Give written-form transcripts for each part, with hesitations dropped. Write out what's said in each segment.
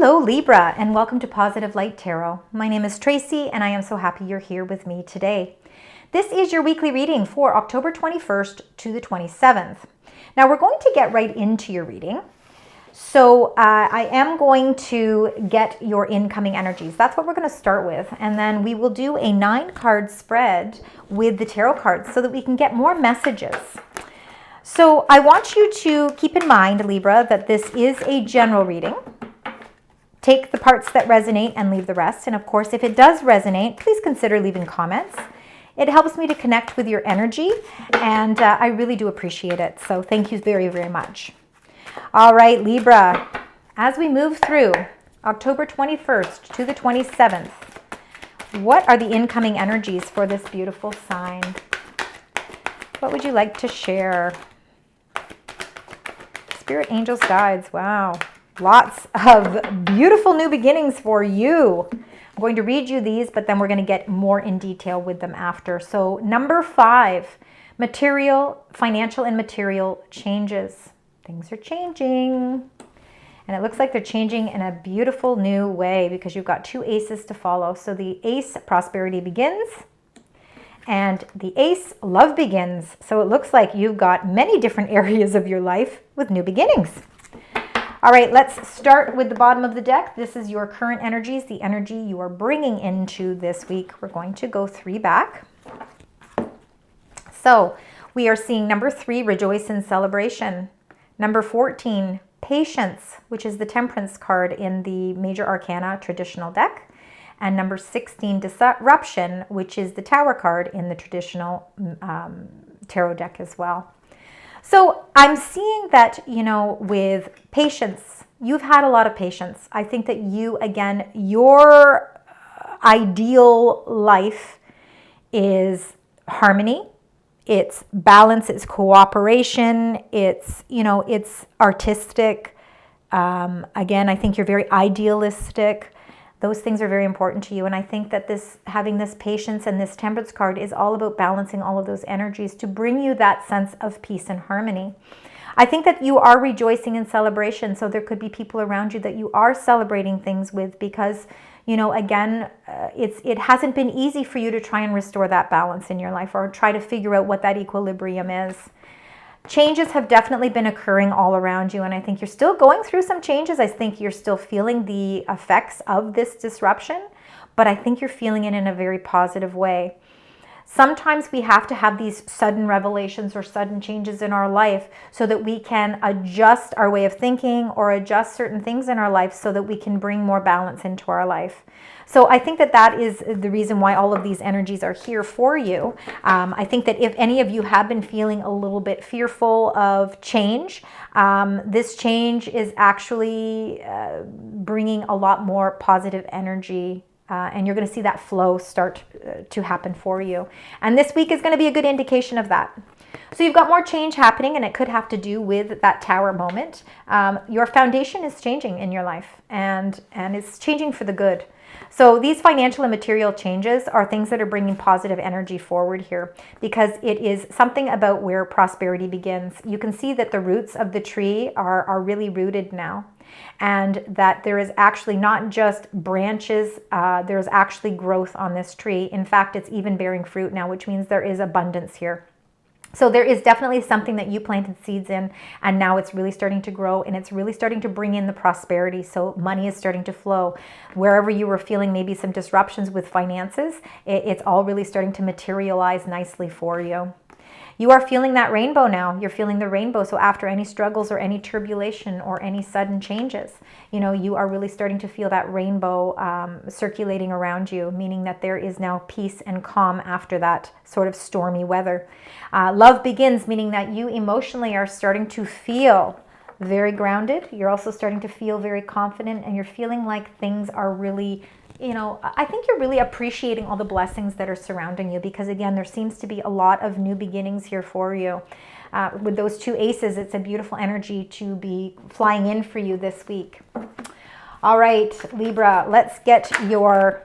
Hello Libra, and welcome to Positive Light Tarot. My name is Tracy and I am so happy you're here with me today. This is your weekly reading for October 21st to the 27th. Now we're going to get right into your reading. So I am going to get your incoming energies. That's what we're going to start with. And then we will do a 9-card spread with the tarot cards so that we can get more messages. So I want you to keep in mind, Libra, that this is a general reading. Take the parts that resonate and leave the rest. And of course, if it does resonate, please consider leaving comments. It helps me to connect with your energy, and I really do appreciate it. So thank you very, very much. All right, Libra, as we move through October 21st to the 27th, what are the incoming energies for this beautiful sign? What would you like to share? Spirit, angels, guides, wow. Lots of beautiful new beginnings for you. I'm going to read you these, but then we're going to get more in detail with them after. So number 5, material, financial and material changes. Things are changing. And it looks like they're changing in a beautiful new way because you've got 2 aces to follow. So the ace, prosperity begins, and the ace, love begins. So it looks like you've got many different areas of your life with new beginnings. All right, let's start with the bottom of the deck. This is your current energies, the energy you are bringing into this week. We're going to go 3 back. So we are seeing number 3, rejoice in celebration. Number 14, patience, which is the temperance card in the major arcana traditional deck. And number 16, disruption, which is the tower card in the traditional tarot deck as well. So I'm seeing that, with patience, you've had a lot of patience. I think that you, again, your ideal life is harmony. It's balance, it's cooperation, it's artistic. Again, I think you're very idealistic. Those things are very important to you. And I think that having this patience and this temperance card is all about balancing all of those energies to bring you that sense of peace and harmony. I think that you are rejoicing in celebration. So there could be people around you that you are celebrating things with because, again, it hasn't been easy for you to try and restore that balance in your life or try to figure out what that equilibrium is. Changes have definitely been occurring all around you, and I think you're still going through some changes. I think you're still feeling the effects of this disruption, but I think you're feeling it in a very positive way. Sometimes we have to have these sudden revelations or sudden changes in our life so that we can adjust our way of thinking or adjust certain things in our life so that we can bring more balance into our life. So I think that is the reason why all of these energies are here for you. I think that if any of you have been feeling a little bit fearful of change, this change is actually bringing a lot more positive energy. And you're going to see that flow start to happen for you. And this week is going to be a good indication of that. So you've got more change happening, and it could have to do with that tower moment. Your foundation is changing in your life, and it's changing for the good. So these financial and material changes are things that are bringing positive energy forward here because it is something about where prosperity begins. You can see that the roots of the tree are really rooted now, and that there is actually not just branches, there's actually growth on this tree. In fact, it's even bearing fruit now, which means there is abundance here. So there is definitely something that you planted seeds in, and now it's really starting to grow, and it's really starting to bring in the prosperity. So money is starting to flow. Wherever you were feeling maybe some disruptions with finances, it's all really starting to materialize nicely for you. You are feeling that rainbow now. You're feeling the rainbow. So after any struggles or any turbulation or any sudden changes, you are really starting to feel that rainbow circulating around you, meaning that there is now peace and calm after that sort of stormy weather. Love begins, meaning that you emotionally are starting to feel very grounded. You're also starting to feel very confident, and you're feeling like things are really, I think you're really appreciating all the blessings that are surrounding you because, again, there seems to be a lot of new beginnings here for you. With those 2 aces, it's a beautiful energy to be flying in for you this week. All right, Libra, let's get your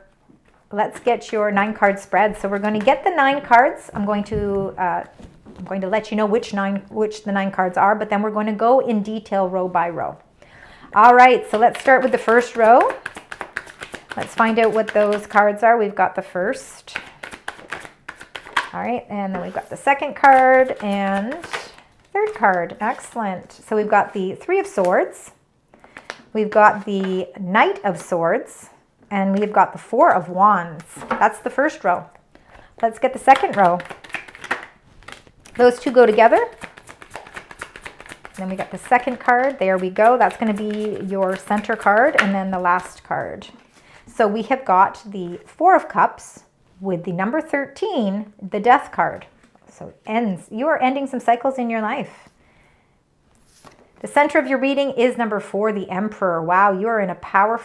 9-card spread. So we're going to get the 9 cards. I'm going to let you know which the 9 cards are, but then we're going to go in detail row by row. All right, so let's start with the first row. Let's find out what those cards are. We've got the first. All right, and then we've got the second card and third card. Excellent. So we've got the Three of Swords. We've got the Knight of Swords. And we've got the Four of Wands. That's the first row. Let's get the second row. Those two go together. Then we got the second card. There we go. That's going to be your center card and then the last card. So we have got the Four of Cups with the number 13, the Death card. So it ends. You are ending some cycles in your life. The center of your reading is number 4, the Emperor. Wow, you are in power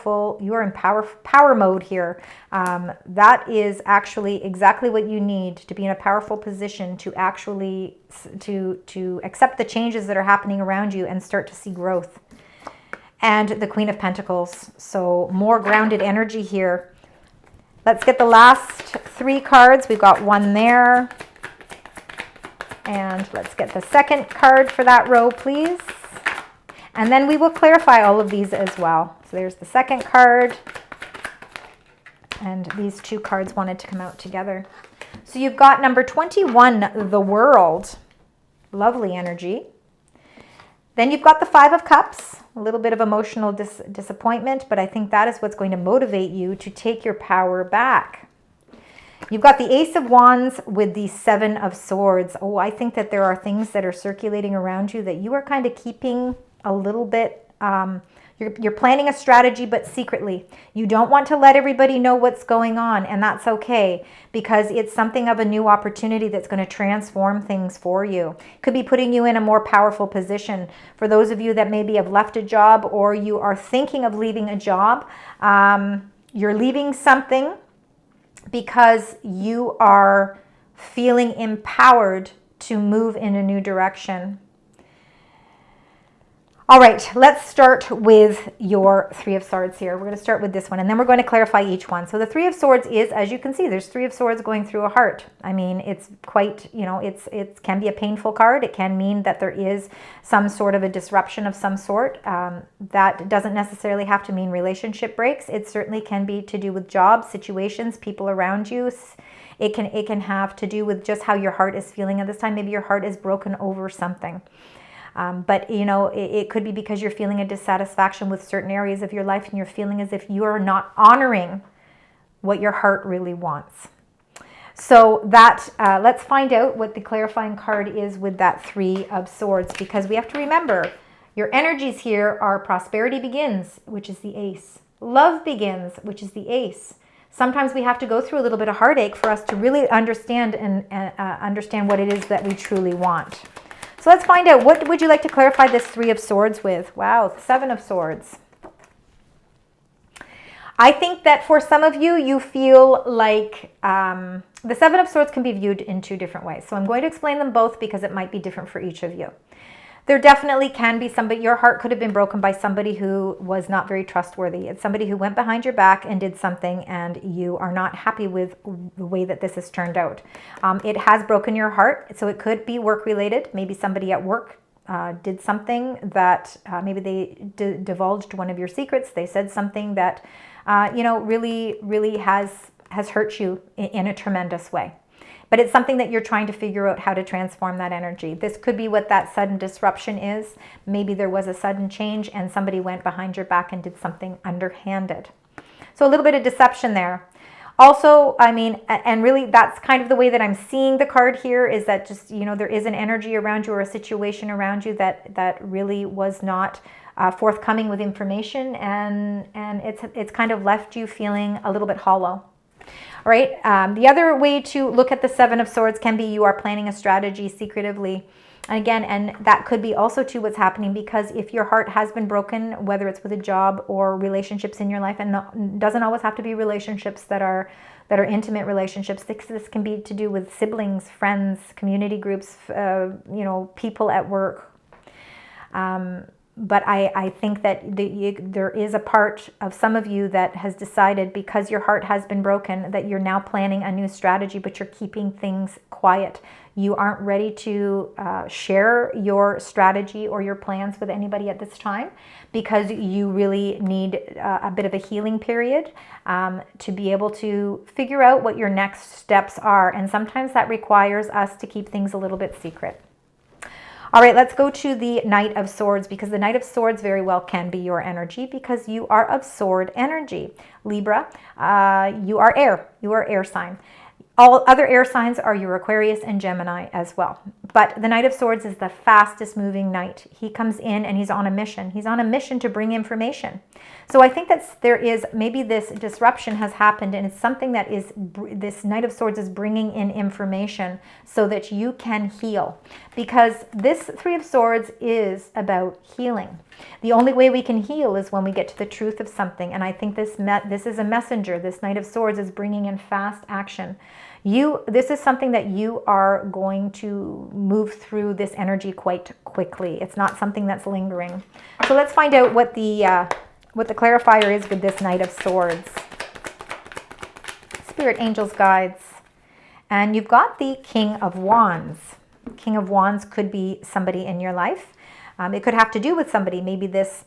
mode here. That is actually exactly what you need to be in a powerful position to actually to accept the changes that are happening around you and start to see growth. And the Queen of Pentacles. So more grounded energy here. Let's get the last 3 cards. We've got one there. And let's get the second card for that row, please. And then we will clarify all of these as well. So there's the second card. And these 2 cards wanted to come out together. So you've got number 21, the World. Lovely energy. Then you've got the Five of Cups. A little bit of emotional disappointment, but I think that is what's going to motivate you to take your power back. You've got the Ace of Wands with the Seven of Swords. Oh, I think that there are things that are circulating around you that you are kind of keeping a little bit, you're planning a strategy, but secretly. You don't want to let everybody know what's going on, and that's okay, because it's something of a new opportunity that's going to transform things for you. Could be putting you in a more powerful position. For those of you that maybe have left a job or you are thinking of leaving a job, you're leaving something because you are feeling empowered to move in a new direction. All right, let's start with your Three of Swords here. We're going to start with this one, and then we're going to clarify each one. So the Three of Swords is, as you can see, there's Three of Swords going through a heart. I mean, it's quite, it can be a painful card. It can mean that there is some sort of a disruption of some sort. That doesn't necessarily have to mean relationship breaks. It certainly can be to do with jobs, situations, people around you. It can have to do with just how your heart is feeling at this time. Maybe your heart is broken over something. But, it could be because you're feeling a dissatisfaction with certain areas of your life and you're feeling as if you are not honoring what your heart really wants. So that, let's find out what the clarifying card is with that Three of Swords, because we have to remember your energies here are prosperity begins, which is the Ace. Love begins, which is the Ace. Sometimes we have to go through a little bit of heartache for us to really understand and understand what it is that we truly want. So let's find out, what would you like to clarify this Three of Swords with? Wow, Seven of Swords. I think that for some of you, you feel like the Seven of Swords can be viewed in 2 different ways. So I'm going to explain them both because it might be different for each of you. There definitely can be somebody, your heart could have been broken by somebody who was not very trustworthy. It's somebody who went behind your back and did something, and you are not happy with the way that this has turned out. It has broken your heart, so it could be work-related. Maybe somebody at work did something that maybe they divulged one of your secrets. They said something that, really has hurt you in a tremendous way. But it's something that you're trying to figure out how to transform that energy. This could be what that sudden disruption is. Maybe there was a sudden change and somebody went behind your back and did something underhanded. So a little bit of deception there. Also, I mean, and really that's kind of the way that I'm seeing the card here, is that just, there is an energy around you or a situation around you that really was not forthcoming with information, and it's kind of left you feeling a little bit hollow. All right. The other way to look at the Seven of Swords can be you are planning a strategy secretively. And again, and that could be also to what's happening, because if your heart has been broken, whether it's with a job or relationships in your life, and doesn't always have to be relationships that are intimate relationships. This can be to do with siblings, friends, community groups, people at work. But I think that there is a part of some of you that has decided, because your heart has been broken, that you're now planning a new strategy, but you're keeping things quiet. You aren't ready to share your strategy or your plans with anybody at this time, because you really need a bit of a healing period to be able to figure out what your next steps are. And sometimes that requires us to keep things a little bit secret. All right, let's go to the Knight of Swords, because the Knight of Swords very well can be your energy, because you are of sword energy. Libra, you are air. You are air sign. All other air signs are your Aquarius and Gemini as well. But the Knight of Swords is the fastest moving knight. He comes in and he's on a mission. He's on a mission to bring information. So I think that there is, maybe this disruption has happened, and it's something that is, this Knight of Swords is bringing in information so that you can heal. Because this Three of Swords is about healing. The only way we can heal is when we get to the truth of something. And I think this is a messenger. This Knight of Swords is bringing in fast action. This is something that you are going to move through this energy quite quickly. It's not something that's lingering. So let's find out what the clarifier is with this Knight of Swords. Spirit, angels, guides. And you've got the King of Wands. King of Wands could be somebody in your life. It could have to do with somebody. Maybe this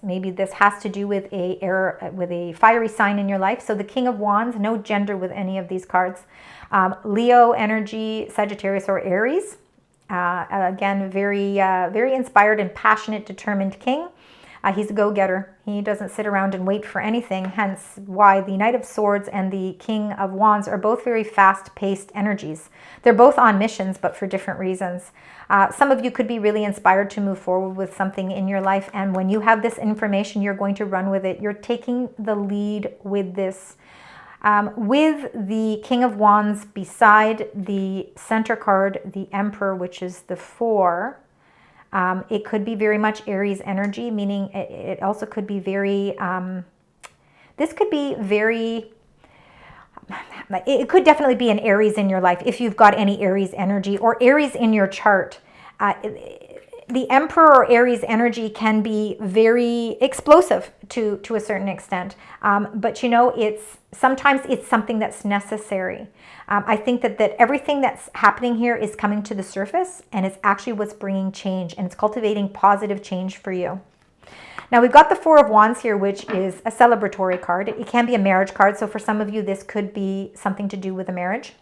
has to do with a fiery sign in your life. So the King of Wands, no gender with any of these cards. Leo energy, Sagittarius or Aries. Again, very inspired and passionate, determined king. He's a go-getter. He doesn't sit around and wait for anything, hence why the Knight of Swords and the King of Wands are both very fast-paced energies. They're both on missions, but for different reasons. Some of you could be really inspired to move forward with something in your life, and when you have this information, you're going to run with it. You're taking the lead with this. With the King of Wands beside the center card, the Emperor, which is the 4, it could be very much Aries energy, meaning it also could be very, this could be very, it could definitely be an Aries in your life if you've got any Aries energy or Aries in your chart. The Emperor or Aries energy can be very explosive to a certain extent. But you know, sometimes it's something that's necessary. I think that everything that's happening here is coming to the surface, and it's actually what's bringing change, and it's cultivating positive change for you. Now we've got the 4 of Wands here, which is a celebratory card. It can be a marriage card. So for some of you, this could be something to do with a marriage.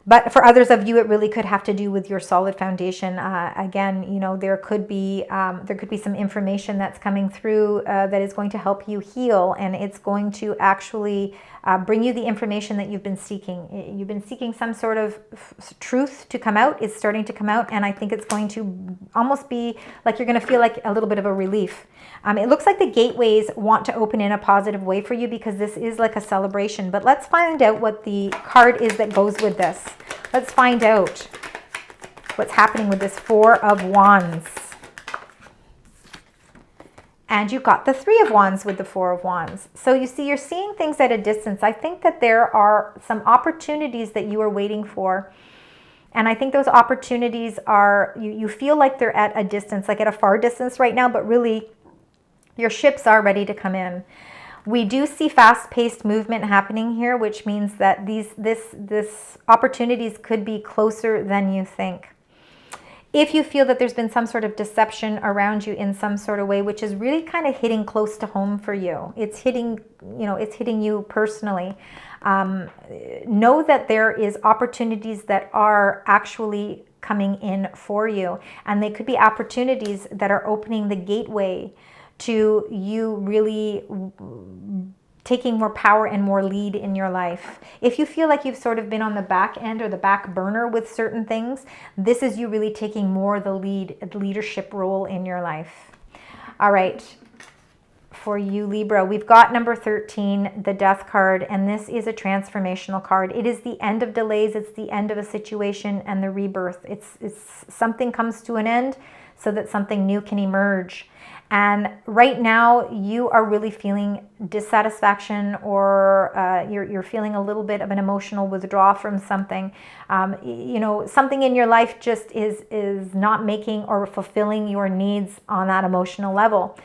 But for others of you, it really could have to do with your solid foundation. Again, you know, there could be some information that's coming through that is going to help you heal, and it's going to actually bring you the information that you've been seeking. You've been seeking some sort of truth to come out. It's starting to come out, and I think it's going to almost be like you're going to feel like a little bit of a relief. It looks like the gateways want to open in a positive way for you, because this is like a celebration. But let's find out what the card is that goes with this. Let's find out what's happening with this 4 of Wands. And you've got the 3 of Wands with the 4 of Wands. So you see, you're seeing things at a distance. I think that there are some opportunities that you are waiting for. And I think those opportunities are, you feel like they're at a distance, like at a far distance right now, but really your ships are ready to come in. We do see fast-paced movement happening here, which means that this opportunities could be closer than you think. If you feel that there's been some sort of deception around you in some sort of way, which is really kind of hitting close to home for you, it's hitting you personally. Know that there is opportunities that are actually coming in for you, and they could be opportunities that are opening the gateway to you really taking more power and more lead in your life. If you feel like you've sort of been on the back end or the back burner with certain things, this is you really taking more of the leadership role in your life. All right, for you Libra, we've got number 13, the Death card, and this is a transformational card. It is the end of delays, it's the end of a situation and the rebirth. It's something comes to an end so that something new can emerge. And right now you are really feeling dissatisfaction, or you're feeling a little bit of an emotional withdrawal from something. You know, something in your life just is not making or fulfilling your needs on that emotional level.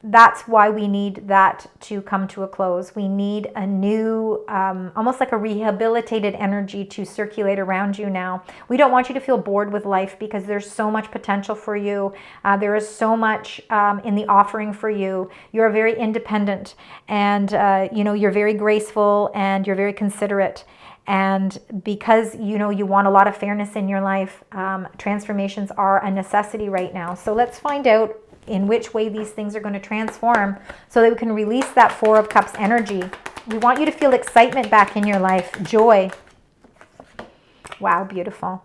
That's why we need that to come to a close. We need a new, almost like a rehabilitated energy to circulate around you now. We don't want you to feel bored with life, because there's so much potential for you. There is so much in the offering for you. You're very independent, and you know, you're very graceful, and you're very considerate. And because you know you want a lot of fairness in your life, transformations are a necessity right now. So let's find out in which way these things are going to transform, so that we can release that Four of Cups energy. We want you to feel excitement back in your life, joy. Wow, beautiful.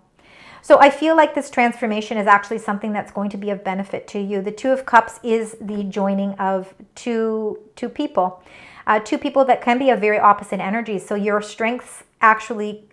So I feel like this transformation is actually something that's going to be of benefit to you. The Two of Cups is the joining of two people. Two people that can be of very opposite energies. So your strengths actually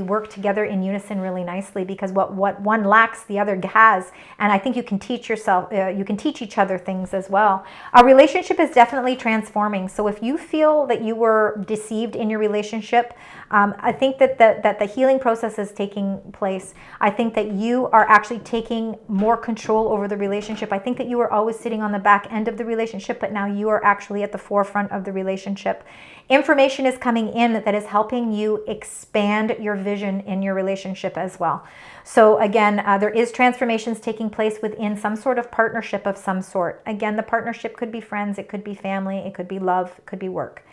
work together in unison really nicely, because what one lacks, the other has. And I think you can teach yourself, you can teach each other things as well. Our relationship is definitely transforming. So if you feel that you were deceived in your relationship, I think that the healing process is taking place. I think that you are actually taking more control over the relationship. I think that you were always sitting on the back end of the relationship, but now you are actually at the forefront of the relationship. Information is coming in that is helping you expand your vision in your relationship as well. So again, there is transformations taking place within some sort of partnership of some sort. Again, the partnership could be friends, it could be family, it could be love, it could be work.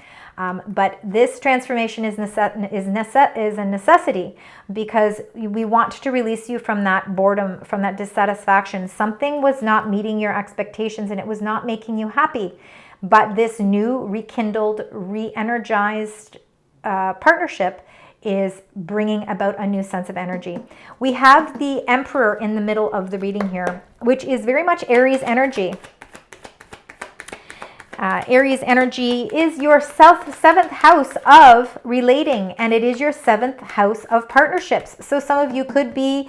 But this transformation is a necessity, because we want to release you from that boredom, from that dissatisfaction. Something was not meeting your expectations, and it was not making you happy. But this new, rekindled, re-energized partnership is bringing about a new sense of energy. We have the Emperor in the middle of the reading here, which is very much Aries energy. Aries energy is your seventh house of relating, and it is your seventh house of partnerships. So some of you could be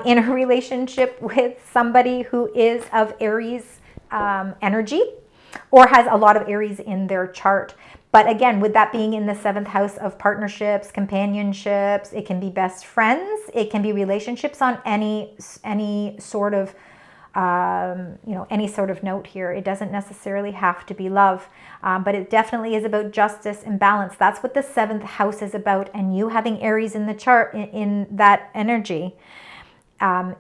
in a relationship with somebody who is of Aries energy, or has a lot of Aries in their chart. But again, with that being in the seventh house of partnerships, companionships, it can be best friends, it can be relationships on any sort of any sort of note here. It doesn't necessarily have to be love, but it definitely is about justice and balance. That's what the seventh house is about. And you having Aries in the chart, in that energy,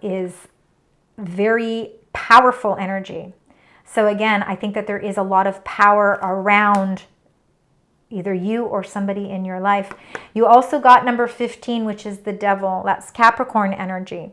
is very powerful energy. So again, I think that there is a lot of power around either you or somebody in your life. You also got number 15, which is the Devil. That's Capricorn energy.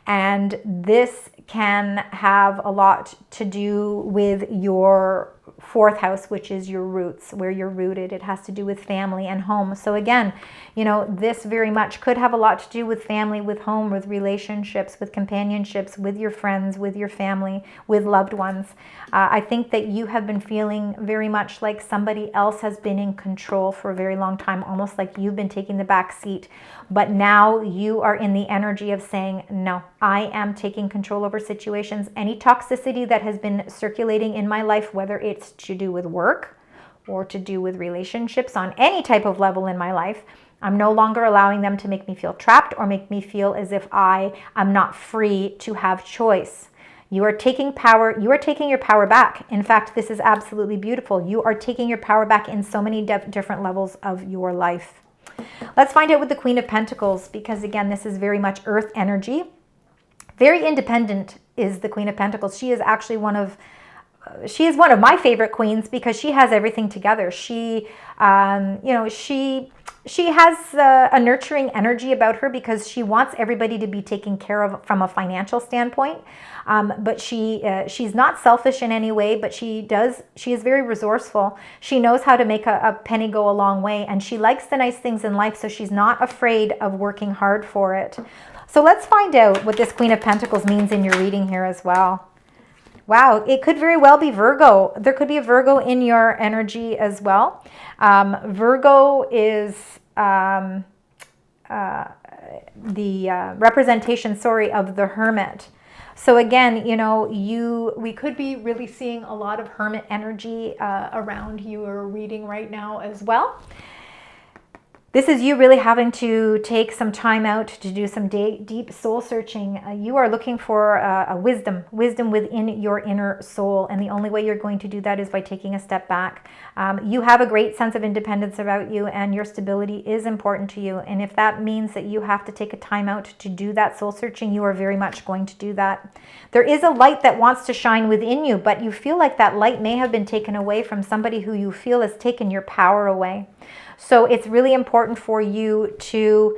And this can have a lot to do with your fourth house, which is your roots, where you're rooted. It has to do with family and home. So again, you know, this very much could have a lot to do with family, with home, with relationships, with companionships, with your friends, with your family, with loved ones. I think that you have been feeling very much like somebody else has been in control for a very long time, almost like you've been taking the back seat. But now you are in the energy of saying, no, I am taking control over situations. Any toxicity that has been circulating in my life, whether it's to do with work or to do with relationships on any type of level in my life, I'm no longer allowing them to make me feel trapped or make me feel as if I am not free to have choice. You are taking power. You are taking your power back. In fact, this is absolutely beautiful. You are taking your power back in so many different levels of your life. Let's find out with the Queen of Pentacles, because again, this is very much earth energy. Very independent is the Queen of Pentacles. She is actually one of my favorite queens, because she has everything together. She has a nurturing energy about her, because she wants everybody to be taken care of from a financial standpoint. But she's not selfish in any way, but she is very resourceful. She knows how to make a penny go a long way, and she likes the nice things in life, so she's not afraid of working hard for it. So let's find out what this Queen of Pentacles means in your reading here as well. Wow, it could very well be Virgo. There could be a Virgo in your energy as well. Virgo is the representation, of the Hermit. So again, we could be really seeing a lot of hermit energy around your reading right now as well. This is you really having to take some time out to do some deep soul searching. You are looking for a wisdom within your inner soul. And the only way you're going to do that is by taking a step back. You have a great sense of independence about you, and your stability is important to you. And if that means that you have to take a time out to do that soul searching, you are very much going to do that. There is a light that wants to shine within you, but you feel like that light may have been taken away from somebody who you feel has taken your power away. So it's really important for you to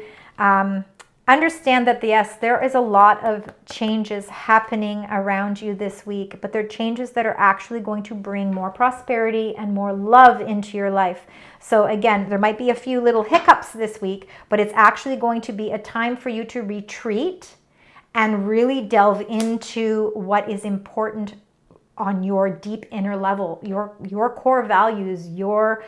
understand that, yes, there is a lot of changes happening around you this week, but they're changes that are actually going to bring more prosperity and more love into your life. So again, there might be a few little hiccups this week, but it's actually going to be a time for you to retreat and really delve into what is important on your deep inner level, your core values, your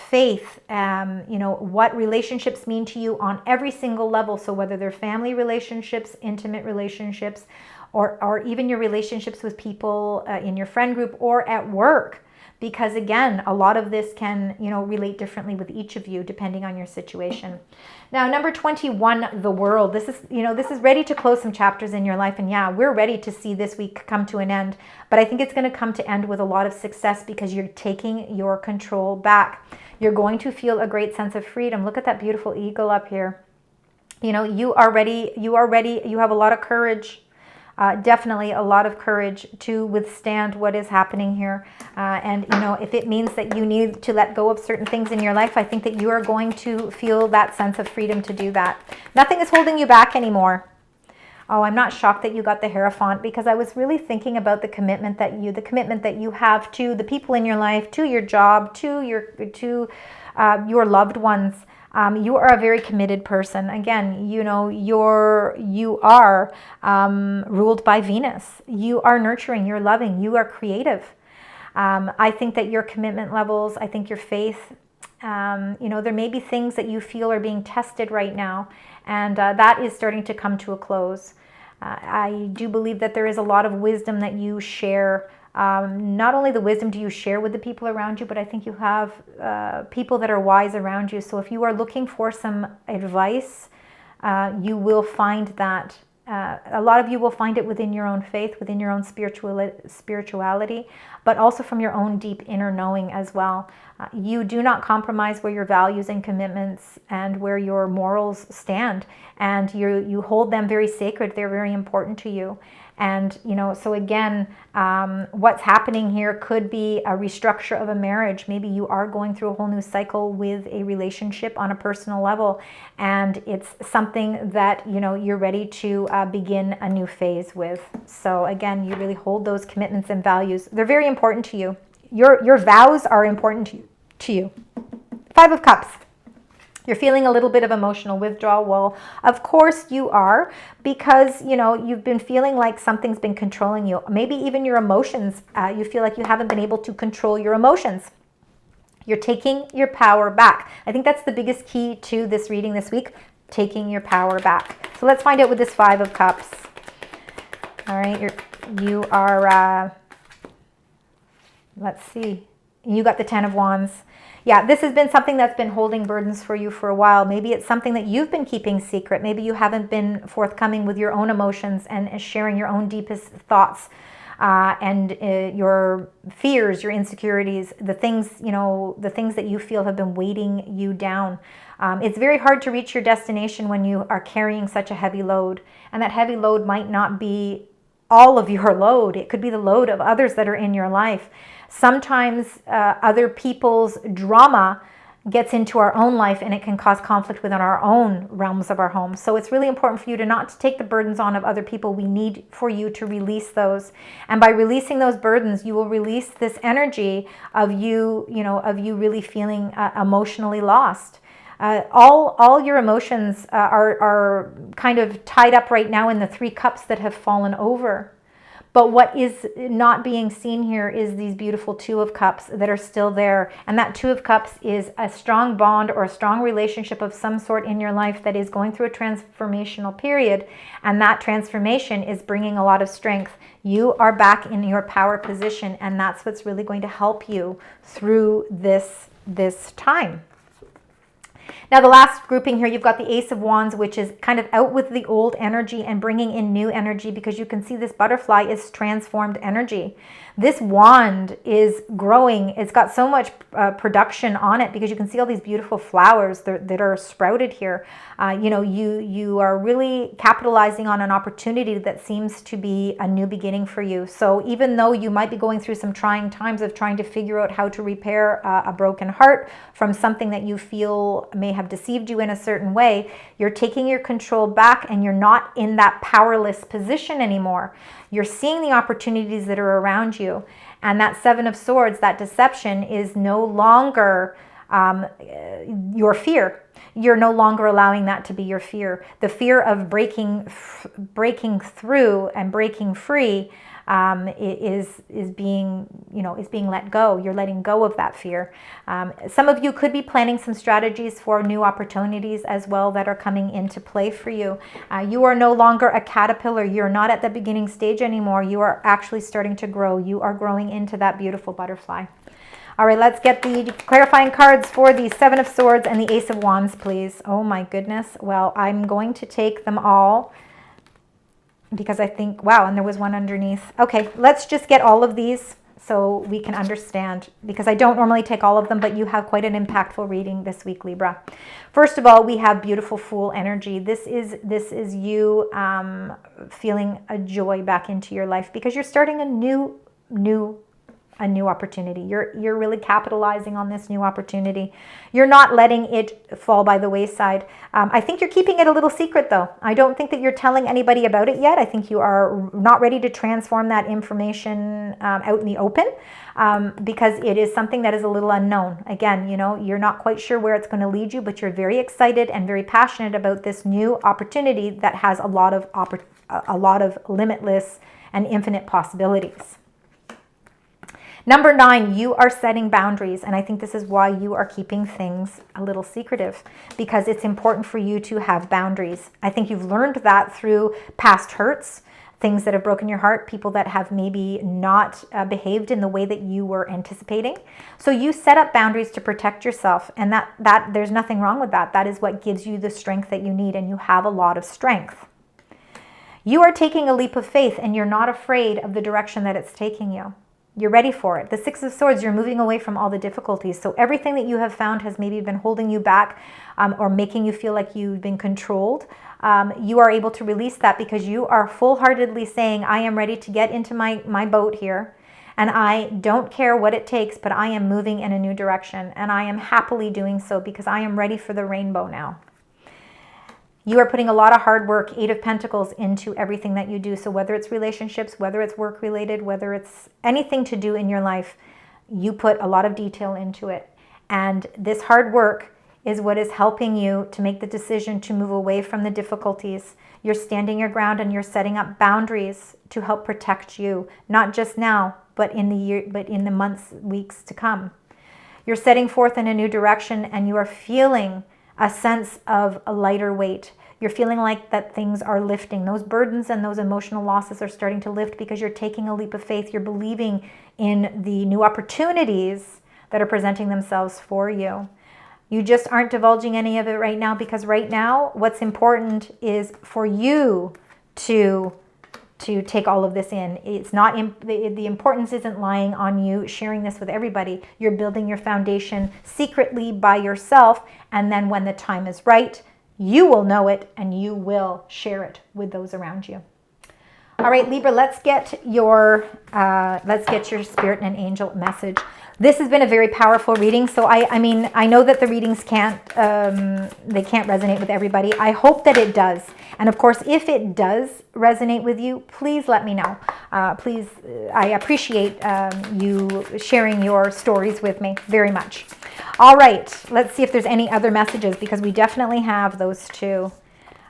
faith, what relationships mean to you on every single level. So whether they're family relationships, intimate relationships, or even your relationships with people in your friend group or at work. Because again, a lot of this can, relate differently with each of you depending on your situation. Now, number 21, the world. This is ready to close some chapters in your life. And yeah, we're ready to see this week come to an end. But I think it's going to come to end with a lot of success because you're taking your control back. You're going to feel a great sense of freedom. Look at that beautiful eagle up here. You are ready. You have a lot of courage. Definitely a lot of courage to withstand what is happening here. And if it means that you need to let go of certain things in your life, I think that you are going to feel that sense of freedom to do that. Nothing is holding you back anymore. Oh, I'm not shocked that you got the Hierophant, because I was really thinking about the commitment that you have to the people in your life, to your job, to your loved ones. You are a very committed person. Again, you are ruled by Venus. You are nurturing, you're loving, you are creative. I think that your commitment levels, I think your faith, there may be things that you feel are being tested right now, and that is starting to come to a close. I do believe that there is a lot of wisdom that you share. Not only the wisdom do you share with the people around you, but I think you have people that are wise around you. So if you are looking for some advice, you will find that. A lot of you will find it within your own faith, within your own spirituality, but also from your own deep inner knowing as well. You do not compromise where your values and commitments and where your morals stand, and you hold them very sacred. They're very important to you. And, so again, what's happening here could be a restructure of a marriage. Maybe you are going through a whole new cycle with a relationship on a personal level, and it's something that, you're ready to begin a new phase with. So again, you really hold those commitments and values. They're very important to you. Your vows are important to you. 5 of Cups. You're feeling a little bit of emotional withdrawal. Well, of course you are, because, you've been feeling like something's been controlling you. Maybe even your emotions. You feel like you haven't been able to control your emotions. You're taking your power back. I think that's the biggest key to this reading this week, taking your power back. So let's find out with this 5 of Cups. All right, you are, let's see. You got the 10 of Wands. Yeah, this has been something that's been holding burdens for you for a while. Maybe it's something that you've been keeping secret. Maybe you haven't been forthcoming with your own emotions and sharing your own deepest thoughts and your fears, your insecurities, the things that you feel have been weighting you down. It's very hard to reach your destination when you are carrying such a heavy load. And that heavy load might not be all of your load. It could be the load of others that are in your life. Sometimes other people's drama gets into our own life, and it can cause conflict within our own realms of our home. So it's really important for you to not take the burdens on of other people. We need for you to release those. And by releasing those burdens, you will release this energy of you really feeling emotionally lost. All your emotions are kind of tied up right now in the 3 cups that have fallen over. But what is not being seen here is these beautiful Two of Cups that are still there. And that Two of Cups is a strong bond or a strong relationship of some sort in your life that is going through a transformational period. And that transformation is bringing a lot of strength. You are back in your power position, and that's what's really going to help you through this time. Now, the last grouping here, you've got the Ace of Wands, which is kind of out with the old energy and bringing in new energy, because you can see this butterfly is transformed energy. This wand is growing. It's got so much production on it, because you can see all these beautiful flowers that are sprouted here. You are really capitalizing on an opportunity that seems to be a new beginning for you. So even though you might be going through some trying times of trying to figure out how to repair a broken heart from something that you feel may have deceived you in a certain way, you're taking your control back, and you're not in that powerless position anymore. You're seeing the opportunities that are around you. And that Seven of Swords, that deception, is no longer your fear. You're no longer allowing that to be your fear. The fear of breaking through and breaking free is being let go. You're letting go of that fear. Some of you could be planning some strategies for new opportunities as well that are coming into play for you. You are no longer a caterpillar. You're not at the beginning stage anymore. You are actually starting to grow. You are growing into that beautiful butterfly. All right, let's get the clarifying cards for the Seven of Swords and the Ace of Wands, please. Oh my goodness. Well, I'm going to take them all, because I think, wow, and there was one underneath. Okay, let's just get all of these so we can understand, because I don't normally take all of them, but you have quite an impactful reading this week, Libra. First of all, we have beautiful Fool energy. This is you feeling a joy back into your life, because you're starting a new opportunity. You're really capitalizing on this new opportunity. You're not letting it fall by the wayside. I think you're keeping it a little secret, though. I don't think that you're telling anybody about it yet. I think you are not ready to transform that information out in the open, because it is something that is a little unknown. Again, you're not quite sure where it's going to lead you, but you're very excited and very passionate about this new opportunity that has a lot of limitless and infinite possibilities. Number 9, you are setting boundaries, and I think this is why you are keeping things a little secretive, because it's important for you to have boundaries. I think you've learned that through past hurts, things that have broken your heart, people that have maybe not behaved in the way that you were anticipating. So you set up boundaries to protect yourself, and that there's nothing wrong with that. That is what gives you the strength that you need, and you have a lot of strength. You are taking a leap of faith, and you're not afraid of the direction that it's taking you. You're ready for it. The Six of Swords, you're moving away from all the difficulties. So everything that you have found has maybe been holding you back or making you feel like you've been controlled. You are able to release that, because you are full-heartedly saying, I am ready to get into my boat here, and I don't care what it takes, but I am moving in a new direction, and I am happily doing so, because I am ready for the rainbow now. You are putting a lot of hard work, Eight of Pentacles, into everything that you do. So whether it's relationships, whether it's work-related, whether it's anything to do in your life, you put a lot of detail into it. And this hard work is what is helping you to make the decision to move away from the difficulties. You're standing your ground, and you're setting up boundaries to help protect you, not just now, but in the months, weeks to come. You're setting forth in a new direction, and you are feeling a sense of a lighter weight. You're feeling like that things are lifting. Those burdens and those emotional losses are starting to lift, because you're taking a leap of faith. You're believing in the new opportunities that are presenting themselves for you. You just aren't divulging any of it right now, because right now what's important is for you to take all of this in. It's not the importance isn't lying on you sharing this with everybody. You're building your foundation secretly by yourself, and then when the time is right, you will know it, and you will share it with those around you. All right, Libra, let's get your spirit and angel message. This has been a very powerful reading. So I mean, I know that the readings can't resonate with everybody. I hope that it does. And of course, if it does resonate with you, please let me know. Please, I appreciate you sharing your stories with me very much. All right, let's see if there's any other messages, because we definitely have those two.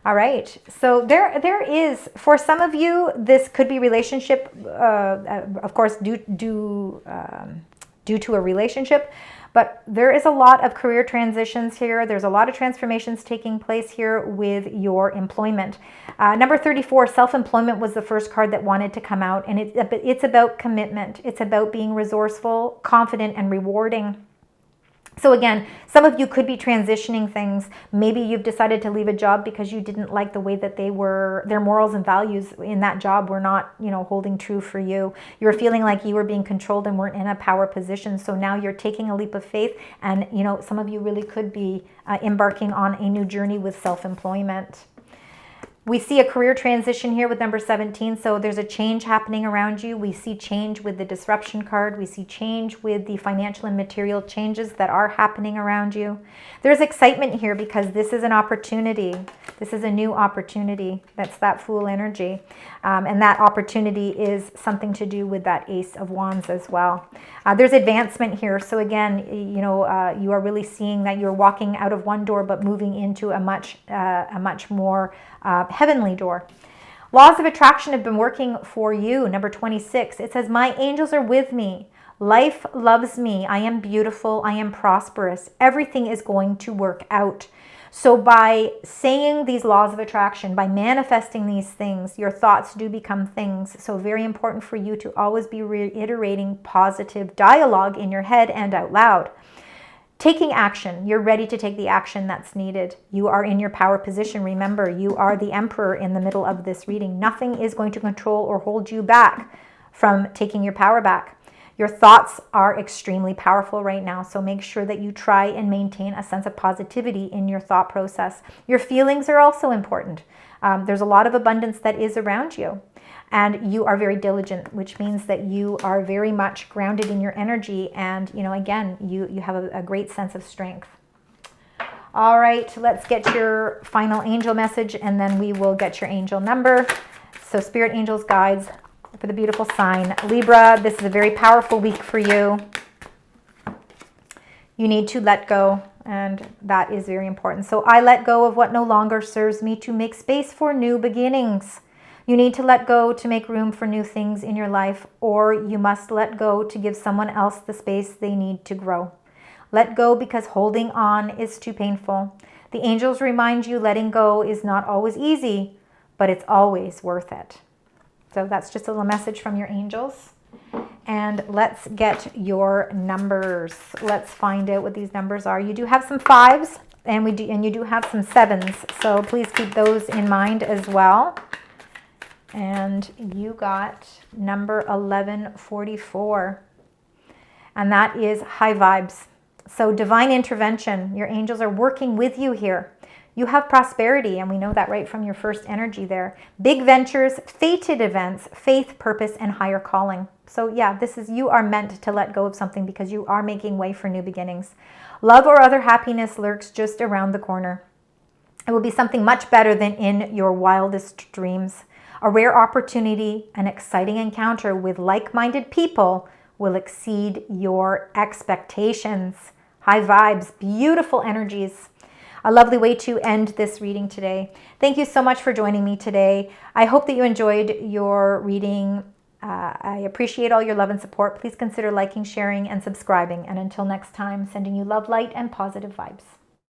All right. So there is, for some of you, this could be relationship, of course, due to a relationship. But there is a lot of career transitions here. There's a lot of transformations taking place here with your employment. Number 34, self-employment was the first card that wanted to come out. And it's about commitment. It's about being resourceful, confident, and rewarding. So again, some of you could be transitioning things. Maybe you've decided to leave a job because you didn't like the way that their morals and values in that job were not, holding true for you. You were feeling like you were being controlled and weren't in a power position. So now you're taking a leap of faith, and some of you really could be embarking on a new journey with self-employment. We see a career transition here with number 17, so there's a change happening around you. We see change with the disruption card. We see change with the financial and material changes that are happening around you. There's excitement here because this is an opportunity. This is a new opportunity. That's that Fool energy. And that opportunity is something to do with that Ace of Wands as well. There's advancement here. So again, you are really seeing that you're walking out of one door but moving into a much more heavenly door. Laws of attraction have been working for you. Number 26, it says, my angels are with me. Life loves me. I am beautiful. I am prosperous. Everything is going to work out. So by saying these laws of attraction, by manifesting these things, your thoughts do become things. So very important for you to always be reiterating positive dialogue in your head and out loud. Taking action. You're ready to take the action that's needed. You are in your power position. Remember, you are the emperor in the middle of this reading. Nothing is going to control or hold you back from taking your power back. Your thoughts are extremely powerful right now, so make sure that you try and maintain a sense of positivity in your thought process. Your feelings are also important. There's a lot of abundance that is around you. And you are very diligent, which means that you are very much grounded in your energy. And, again, you have a great sense of strength. All right, let's get your final angel message, and then we will get your angel number. So Spirit Angels guides for the beautiful sign Libra. This is a very powerful week for you. You need to let go, and that is very important. So I let go of what no longer serves me to make space for new beginnings. You need to let go to make room for new things in your life, or you must let go to give someone else the space they need to grow. Let go because holding on is too painful. The angels remind you letting go is not always easy, but it's always worth it. So that's just a little message from your angels. And let's get your numbers. Let's find out what these numbers are. You do have some 5s, and you do have some 7s. So please keep those in mind as well. And you got number 1144. And that is high vibes. So divine intervention. Your angels are working with you here. You have prosperity, and we know that right from your first energy there. Big ventures, fated events, faith, purpose, and higher calling. So yeah, you are meant to let go of something because you are making way for new beginnings. Love or other happiness lurks just around the corner. It will be something much better than in your wildest dreams. A rare opportunity, an exciting encounter with like-minded people will exceed your expectations. High vibes, beautiful energies. A lovely way to end this reading today. Thank you so much for joining me today. I hope that you enjoyed your reading. I appreciate all your love and support. Please consider liking, sharing, and subscribing. And until next time, sending you love, light, and positive vibes.